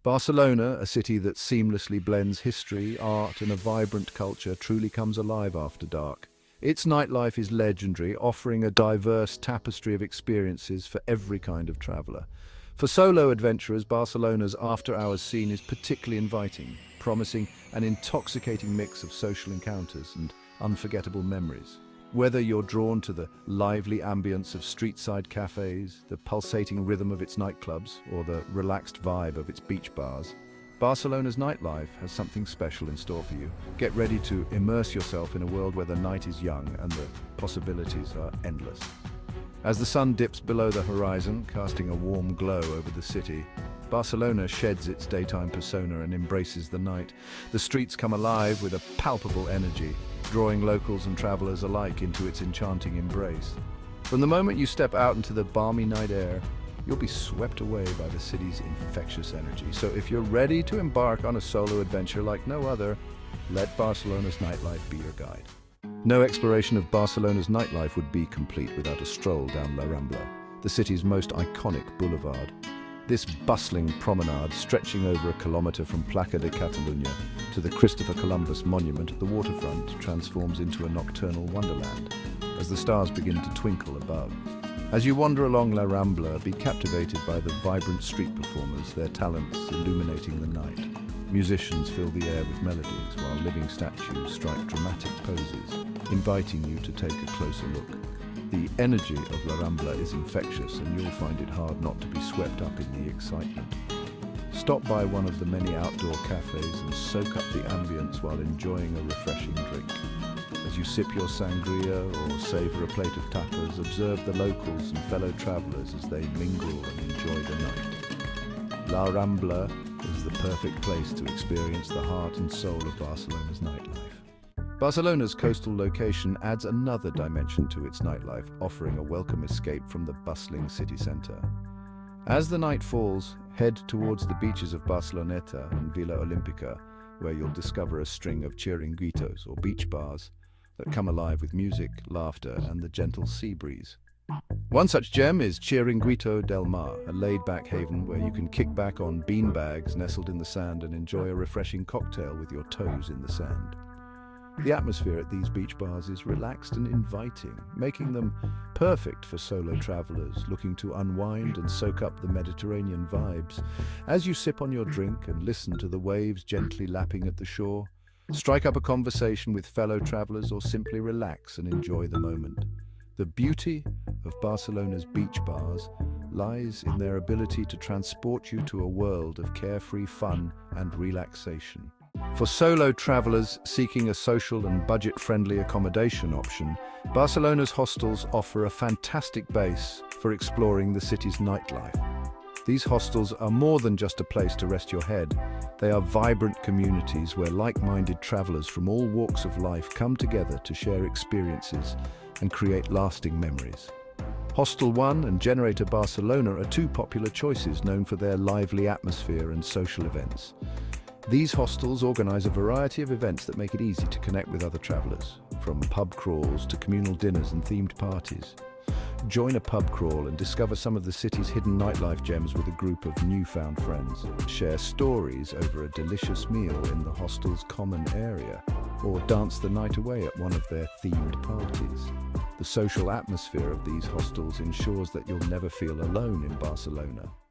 Barcelona, a city that seamlessly blends history, art, and a vibrant culture, truly comes alive after dark. Its nightlife is legendary, offering a diverse tapestry of experiences for every kind of traveler. For solo adventurers, Barcelona's after-hours scene is particularly inviting, promising an intoxicating mix of social encounters and unforgettable memories. Whether you're drawn to the lively ambience of street-side cafes, the pulsating rhythm of its nightclubs, or the relaxed vibe of its beach bars, Barcelona's nightlife has something special in store for you. Get ready to immerse yourself in a world where the night is young and the possibilities are endless. As the sun dips below the horizon, casting a warm glow over the city, Barcelona sheds its daytime persona and embraces the night. The streets come alive with a palpable energy, drawing locals and travelers alike into its enchanting embrace. From the moment you step out into the balmy night air, you'll be swept away by the city's infectious energy. So if you're ready to embark on a solo adventure like no other, let Barcelona's nightlife be your guide. No exploration of Barcelona's nightlife would be complete without a stroll down La Rambla, the city's most iconic boulevard. This bustling promenade, stretching over a kilometre from Plaça de Catalunya to the Christopher Columbus Monument at the waterfront, transforms into a nocturnal wonderland as the stars begin to twinkle above. As you wander along La Rambla, be captivated by the vibrant street performers, their talents illuminating the night. Musicians fill the air with melodies, while living statues strike dramatic poses, inviting you to take a closer look. The energy of La Rambla is infectious, and you'll find it hard not to be swept up in the excitement. Stop by one of the many outdoor cafes and soak up the ambience while enjoying a refreshing drink. As you sip your sangria or savor a plate of tapas, observe the locals and fellow travelers as they mingle and enjoy the night. La Rambla is the perfect place to experience the heart and soul of Barcelona's nightlife. Barcelona's coastal location adds another dimension to its nightlife, offering a welcome escape from the bustling city centre. As the night falls, head towards the beaches of Barceloneta and Villa Olímpica, where you'll discover a string of chiringuitos or beach bars that come alive with music, laughter, and the gentle sea breeze. One such gem is Chiringuito del Mar, a laid-back haven where you can kick back on beanbags nestled in the sand and enjoy a refreshing cocktail with your toes in the sand. The atmosphere at these beach bars is relaxed and inviting, making them perfect for solo travelers looking to unwind and soak up the Mediterranean vibes. As you sip on your drink and listen to the waves gently lapping at the shore, strike up a conversation with fellow travelers or simply relax and enjoy the moment. The beauty of Barcelona's beach bars lies in their ability to transport you to a world of carefree fun and relaxation. For solo travelers seeking a social and budget-friendly accommodation option, Barcelona's hostels offer a fantastic base for exploring the city's nightlife. These hostels are more than just a place to rest your head. They are vibrant communities where like-minded travelers from all walks of life come together to share experiences and create lasting memories. Hostel One and Generator Barcelona are two popular choices known for their lively atmosphere and social events. These hostels organize a variety of events that make it easy to connect with other travelers, from pub crawls to communal dinners and themed parties. Join a pub crawl and discover some of the city's hidden nightlife gems with a group of newfound friends. Share stories over a delicious meal in the hostel's common area, or dance the night away at one of their themed parties. The social atmosphere of these hostels ensures that you'll never feel alone in Barcelona.